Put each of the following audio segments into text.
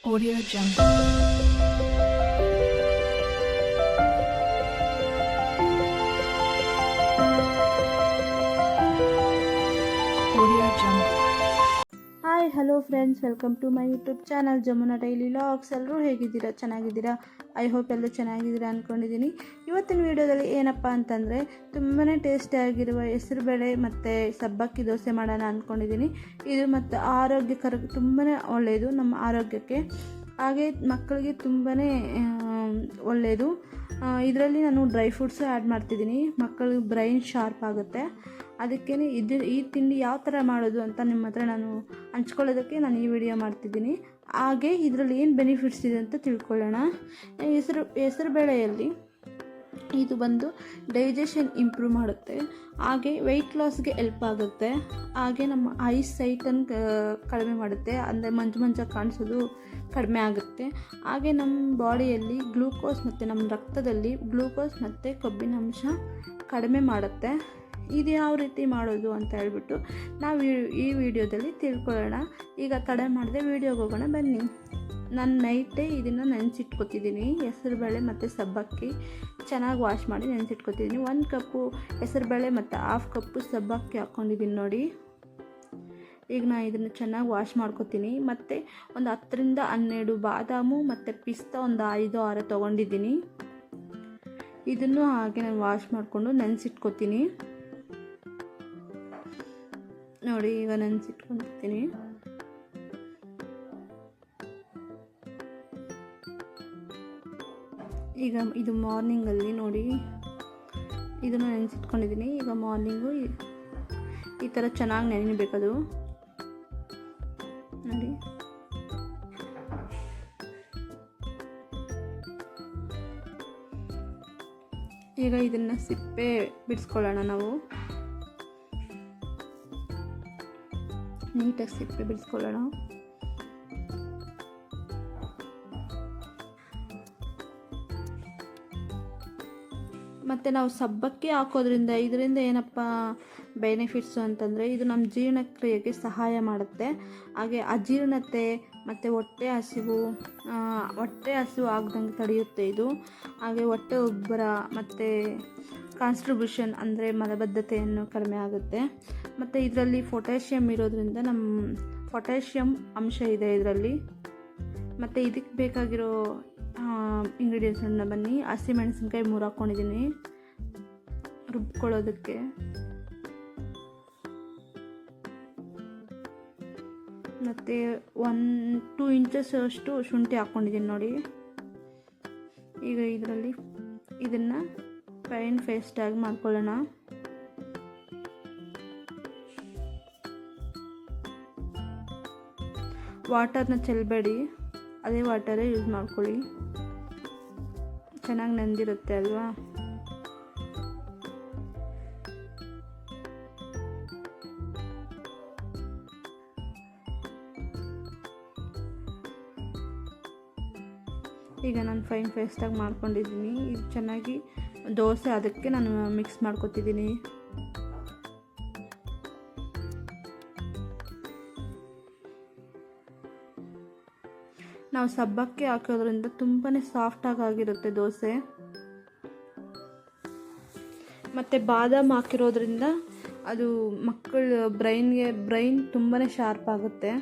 Audio Jungle. Audio Jungle. Hi hello friends, welcome to my YouTube channel Jamuna daily logs. ಎಲ್ಲರೂ ಹೇಗಿದ್ದೀರಾ? ಚೆನ್ನಾಗಿದ್ದೀರಾ? I hope ಎಲ್ಲರೂ ಚೆನ್ನಾಗಿದ್ದೀರಾ ಅಂದ್ಕೊಂಡಿದ್ದೀನಿ. ಇವತ್ತಿನ ವೀಡಿಯೋದಲ್ಲಿ ಏನಪ್ಪ ಅಂತಂದರೆ ತುಂಬಾ ಟೇಸ್ಟಿಯಾಗಿರುವ ಹೆಸರುಬೇಳೆ ಮತ್ತು ಸಬ್ಬಕ್ಕಿ ದೋಸೆ ಮಾಡೋಣ ಅಂದ್ಕೊಂಡಿದ್ದೀನಿ. ಇದು ಮತ್ತು ಆರೋಗ್ಯಕರ ತುಂಬಾ ಒಳ್ಳೆಯದು ನಮ್ಮ ಆರೋಗ್ಯಕ್ಕೆ, ಹಾಗೆ ಮಕ್ಕಳಿಗೆ ತುಂಬಾ ಒಳ್ಳೆಯದು. ಇದರಲ್ಲಿ ನಾನು ಡ್ರೈ ಫ್ರೂಟ್ಸು ಆ್ಯಡ್ ಮಾಡ್ತಿದ್ದೀನಿ, ಮಕ್ಕಳಿಗೆ ಬ್ರೈನ್ ಶಾರ್ಪ್ ಆಗುತ್ತೆ. ಅದಕ್ಕೇ ಈ ತಿಂಡಿ ಯಾವ ಥರ ಮಾಡೋದು ಅಂತ ನಿಮ್ಮ ಹತ್ರ ನಾನು ಹಂಚ್ಕೊಳ್ಳೋದಕ್ಕೆ ನಾನು ಈ ವಿಡಿಯೋ ಮಾಡ್ತಿದ್ದೀನಿ. ಹಾಗೆ ಇದರಲ್ಲಿ ಏನು ಬೆನಿಫಿಟ್ಸ್ ಇದೆ ಅಂತ ತಿಳ್ಕೊಳ್ಳೋಣ. ಹೆಸರುಬೇಳೆಯಲ್ಲಿ ಇದು ಬಂದು ಡೈಜೆಷನ್ ಇಂಪ್ರೂವ್ ಮಾಡುತ್ತೆ, ಹಾಗೆ ವೆಯ್ಟ್ ಲಾಸ್ಗೆ ಹೆಲ್ಪ್ ಆಗುತ್ತೆ, ಹಾಗೆ ನಮ್ಮ ಐಸ್ ಸೈಟನ್ನು ಕಡಿಮೆ ಮಾಡುತ್ತೆ, ಅಂದರೆ ಮಂಜಾಗಿ ಕಾಣಿಸೋದು ಕಡಿಮೆ ಆಗುತ್ತೆ. ಹಾಗೆ ನಮ್ಮ ಬಾಡಿಯಲ್ಲಿ ಗ್ಲೂಕೋಸ್ ಮತ್ತು ನಮ್ಮ ರಕ್ತದಲ್ಲಿ ಗ್ಲೂಕೋಸ್ ಮತ್ತು ಕೊಬ್ಬಿನಾಂಶ ಕಡಿಮೆ ಮಾಡುತ್ತೆ. ಇದು ಯಾವ ರೀತಿ ಮಾಡೋದು ಅಂತ ಹೇಳ್ಬಿಟ್ಟು ನಾವು ಈ ವಿಡಿಯೋದಲ್ಲಿ ತಿಳ್ಕೊಳ್ಳೋಣ. ಈಗ ತಡ ಮಾಡದೆ ವಿಡಿಯೋಗೆ ಹೋಗೋಣ ಬನ್ನಿ. ನಾನು ನೈಟೇ ಇದನ್ನು ನೆನೆಸಿಟ್ಕೊತಿದ್ದೀನಿ. ಹೆಸರುಬೇಳೆ ಮತ್ತು ಸಬ್ಬಕ್ಕಿ ಚೆನ್ನಾಗಿ ವಾಶ್ ಮಾಡಿ ನೆನೆಸಿಟ್ಕೊತಿದ್ದೀನಿ. 1 ಕಪ್ಪು ಹೆಸರುಬೇಳೆ ಮತ್ತು 1/2 ಕಪ್ಪು ಸಬ್ಬಕ್ಕಿ ಹಾಕ್ಕೊಂಡಿದ್ದೀನಿ ನೋಡಿ. ಈಗ ನಾನು ಇದನ್ನು ಚೆನ್ನಾಗಿ ವಾಶ್ ಮಾಡ್ಕೊತೀನಿ. ಮತ್ತು ಒಂದು 10 ರಿಂದ 12 ಬಾದಾಮು ಮತ್ತು ಪಿಸ್ತಾ ಒಂದು 5-6 ತೊಗೊಂಡಿದ್ದೀನಿ. ಇದನ್ನು ಹಾಗೆ ನಾನು ವಾಶ್ ಮಾಡಿಕೊಂಡು ನೆನೆಸಿಟ್ಕೊತೀನಿ ನೋಡಿ. ಈಗ ನೆನೆಸಿಟ್ಕೊತೀನಿ. ಈಗ ಇದು ಮಾರ್ನಿಂಗಲ್ಲಿ ನೋಡಿ, ಇದನ್ನು ನೆನೆಸಿಟ್ಕೊಂಡಿದ್ದೀನಿ. ಈಗ ಮಾರ್ನಿಂಗು ಈ ಥರ ಚೆನ್ನಾಗಿ ನೆನೆಯಬೇಕದು ನೋಡಿ. ಈಗ ಇದನ್ನು ಸಿಪ್ಪೆ ಬಿಡಿಸ್ಕೊಳ್ಳೋಣ ನಾವು. ನೀಟಾಗಿ ಸಿಪ್ಪೆ ಬಿಡಿಸ್ಕೊಳ್ಳೋಣ. ಮತ್ತು ನಾವು ಸಬ್ಬಕ್ಕಿ ಹಾಕೋದ್ರಿಂದ ಇದರಿಂದ ಏನಪ್ಪ ಬೆನಿಫಿಟ್ಸು ಅಂತಂದರೆ, ಇದು ನಮ್ಮ ಜೀರ್ಣಕ್ರಿಯೆಗೆ ಸಹಾಯ ಮಾಡುತ್ತೆ. ಹಾಗೆ ಅಜೀರ್ಣತೆ ಮತ್ತು ಹೊಟ್ಟೆ ಹಸಿವು ಆಗದಂಗೆ ತಡೆಯುತ್ತೆ ಇದು. ಹಾಗೆ ಹೊಟ್ಟೆ ಉಬ್ಬರ ಮತ್ತು ಕಾನ್ಸ್ಟಿಬ್ಯೂಷನ್ ಅಂದರೆ ಮಲಬದ್ಧತೆಯನ್ನು ಕಡಿಮೆ ಆಗುತ್ತೆ. ಮತ್ತು ಇದರಲ್ಲಿ ಪೊಟ್ಯಾಷಿಯಮ್ ಇರೋದ್ರಿಂದ ಪೊಟ್ಯಾಷಿಯಮ್ ಅಂಶ ಇದೆ ಇದರಲ್ಲಿ. ಮತ್ತು ಇದಕ್ಕೆ ಬೇಕಾಗಿರೋ ಇಂಗ್ರೀಡಿಯೆಂಟ್ಸನ್ನು ಬನ್ನಿ. ಹಸಿಮೆಣಸಿನ್ಕಾಯಿ 3 ಹಾಕ್ಕೊಂಡಿದ್ದೀನಿ ರುಬ್ಕೊಳ್ಳೋದಕ್ಕೆ. ಮತ್ತು 1-2 ಇಂಚಸ್ ಅಷ್ಟು ಶುಂಠಿ ಹಾಕ್ಕೊಂಡಿದ್ದೀನಿ ನೋಡಿ. ಈಗ ಇದರಲ್ಲಿ ಇದನ್ನು ಫೈನ್ ಪೇಸ್ಟಾಗಿ ಮಾಡ್ಕೊಳ್ಳೋಣ. ವಾಟರ್ನ ಚೆಲ್ಲಬೇಡಿ, ಅದೇ ವಾಟರೇ ಯೂಸ್ ಮಾಡ್ಕೊಳ್ಳಿ, ಚೆನ್ನಾಗಿ ನೆಂದಿರುತ್ತೆ ಅಲ್ವಾ. ಈಗ ನಾನು ಫೈನ್ ಪೇಸ್ಟಾಗಿ ಮಾಡ್ಕೊಂಡಿದ್ದೀನಿ. ಇದು ಚೆನ್ನಾಗಿ ದೋಸೆ ಅದಕ್ಕೆ ನಾನು ಮಿಕ್ಸ್ ಮಾಡ್ಕೊತಿದ್ದೀನಿ. ನಾವು ಸಬ್ಬಕ್ಕಿ ಹಾಕೋದ್ರಿಂದ ತುಂಬಾ ಸಾಫ್ಟಾಗಿ ಆಗಿರುತ್ತೆ ದೋಸೆ. ಮತ್ತು ಬಾದಾಮ್ ಹಾಕಿರೋದ್ರಿಂದ ಅದು ಮಕ್ಕಳ ಬ್ರೈನ್ ತುಂಬಾ ಶಾರ್ಪ್ ಆಗುತ್ತೆ.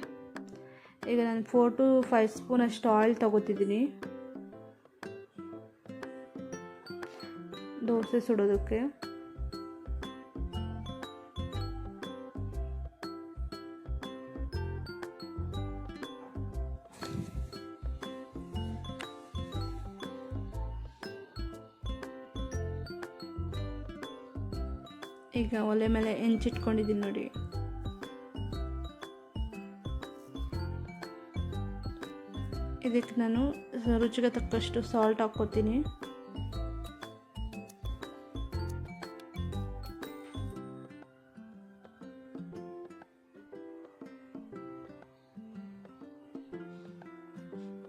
ಈಗ ನಾನು 4 to 5 ಸ್ಪೂನ್ ಅಷ್ಟು ಆಯಿಲ್ ತಗೋತಿದ್ದೀನಿ ದೋಸೆ ಸುಡೋದಕ್ಕೆ. ಈಗ ಒಲೆ ಮೇಲೆ ಹೆಂಚಿಟ್ಕೊಂಡಿದ್ದೀನಿ ನೋಡಿ. ಇದಕ್ಕೆ ನಾನು ರುಚಿಗೆ ತಕ್ಕಷ್ಟು ಸಾಲ್ಟ್ ಹಾಕ್ಕೋತೀನಿ.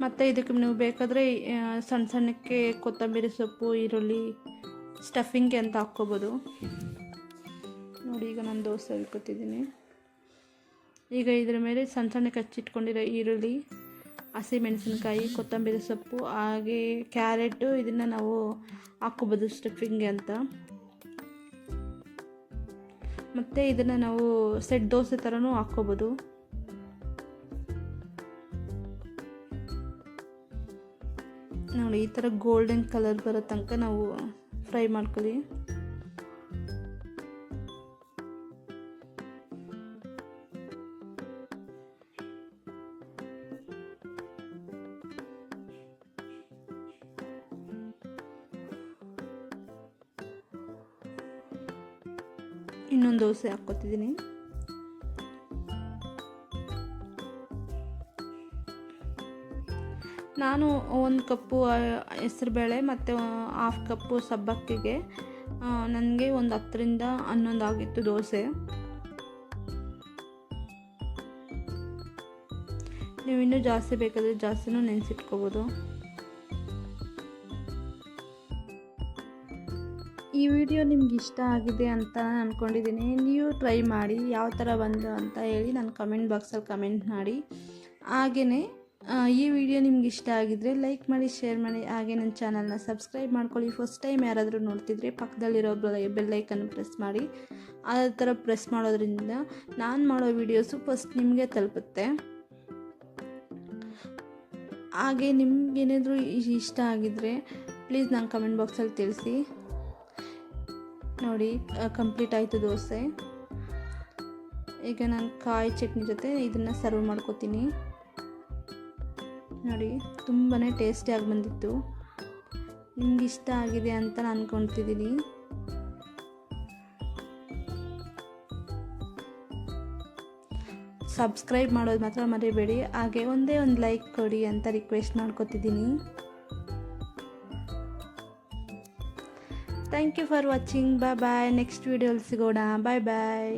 ಮತ್ತು ಇದಕ್ಕೆ ನೀವು ಬೇಕಾದರೆ ಸಣ್ಣಕ್ಕೆ ಕೊತ್ತಂಬರಿ ಸೊಪ್ಪು, ಈರುಳ್ಳಿ ಸ್ಟಫಿಂಗ್ಗೆ ಅಂತ ಹಾಕ್ಕೋಬೋದು ನೋಡಿ. ಈಗ ನಾನು ದೋಸೆ ಇಟ್ಕೊತಿದ್ದೀನಿ. ಈಗ ಇದರ ಮೇಲೆ ಸಣ್ಣಕ್ಕೆ ಹಚ್ಚಿಟ್ಕೊಂಡಿರೋ ಈರುಳ್ಳಿ, ಹಸಿಮೆಣಸಿನ್ಕಾಯಿ, ಕೊತ್ತಂಬರಿ ಸೊಪ್ಪು, ಹಾಗೆ ಕ್ಯಾರೆಟು, ಇದನ್ನು ನಾವು ಹಾಕ್ಕೋಬೋದು ಸ್ಟಫಿಂಗ್ಗೆ ಅಂತ. ಮತ್ತು ಇದನ್ನು ನಾವು ಸೆಟ್ ದೋಸೆ ಥರನೂ ಹಾಕ್ಕೋಬೋದು. ನೋಡಿ, ಈ ಥರ ಗೋಲ್ಡನ್ ಕಲರ್ ಬರೋ ತನಕ ನಾವು ಫ್ರೈ ಮಾಡ್ಕೊಳ್ಳಿ. ಇನ್ನೊಂದು ದೋಸೆ ಹಾಕ್ಕೊತಿದ್ದೀನಿ. ನಾನು 1 ಕಪ್ಪು ಹೆಸರುಬೇಳೆ ಮತ್ತು 1/2 ಕಪ್ಪು ಸಬ್ಬಕ್ಕಿಗೆ ನನಗೆ ಒಂದು 10ರಿಂದ 11 ಆಗಿತ್ತು ದೋಸೆ. ನೀವು ಇನ್ನೂ ಜಾಸ್ತಿ ಬೇಕಾದರೆ ಜಾಸ್ತಿನೂ ನೆನೆಸಿಟ್ಕೋಬೋದು. ಈ ವಿಡಿಯೋ ನಿಮ್ಗೆ ಇಷ್ಟ ಆಗಿದೆ ಅಂತ ನಾನು ಅಂದ್ಕೊಂಡಿದ್ದೀನಿ. ನೀವು ಟ್ರೈ ಮಾಡಿ, ಯಾವ ಥರ ಬಂದು ಅಂತ ಹೇಳಿ ನನ್ನ ಕಮೆಂಟ್ ಬಾಕ್ಸಲ್ಲಿ ಕಮೆಂಟ್ ಮಾಡಿ. ಹಾಗೆಯೇ ಈ ವಿಡಿಯೋ ನಿಮ್ಗೆ ಇಷ್ಟ ಆಗಿದ್ದರೆ ಲೈಕ್ ಮಾಡಿ, ಶೇರ್ ಮಾಡಿ, ಹಾಗೆ ನನ್ನ ಚಾನಲ್ನ ಸಬ್ಸ್ಕ್ರೈಬ್ ಮಾಡ್ಕೊಳ್ಳಿ. ಫಸ್ಟ್ ಟೈಮ್ ಯಾರಾದರೂ ನೋಡ್ತಿದ್ರೆ ಪಕ್ಕದಲ್ಲಿರೋ ಬೆಲ್ಲೈಕನ್ನು ಪ್ರೆಸ್ ಮಾಡಿ. ಆ ಥರ ಪ್ರೆಸ್ ಮಾಡೋದ್ರಿಂದ ನಾನು ಮಾಡೋ ವೀಡಿಯೋಸು ಫಸ್ಟ್ ನಿಮಗೆ ತಲುಪುತ್ತೆ. ಹಾಗೆ ನಿಮ್ಗೇನಾದರೂ ಇಷ್ಟ ಆಗಿದ್ದರೆ ಪ್ಲೀಸ್ ನಂಗೆ ಕಮೆಂಟ್ ಬಾಕ್ಸಲ್ಲಿ ತಿಳಿಸಿ. ನೋಡಿ, ಕಂಪ್ಲೀಟ್ ಆಯಿತು ದೋಸೆ. ಈಗ ನಾನು ಕಾಯಿ ಚಟ್ನಿ ಜೊತೆ ಇದನ್ನು ಸರ್ವ್ ಮಾಡ್ಕೋತೀನಿ. ನೋಡಿ, ತುಂಬಾ ಟೇಸ್ಟಿಯಾಗಿ ಬಂದಿತ್ತು. ನಿಮ್ಗೆ ಇಷ್ಟ ಆಗಿದೆ ಅಂತ ನಾನು ಅಂದ್ಕೊಳ್ತಿದ್ದೀನಿ. ಸಬ್ಸ್ಕ್ರೈಬ್ ಮಾಡೋದು ಮಾತ್ರ ಮರಿಬೇಡಿ. ಹಾಗೆ ಒಂದೇ ಒಂದು ಲೈಕ್ ಕೊಡಿ ಅಂತ ರಿಕ್ವೆಸ್ಟ್ ಮಾಡ್ಕೊತಿದ್ದೀನಿ. Thank you for watching. Bye bye. Next ವಿಡಿಯೋಲಿ ಸಿಗೋಣ. ಬಾಯ್ ಬಾಯ್.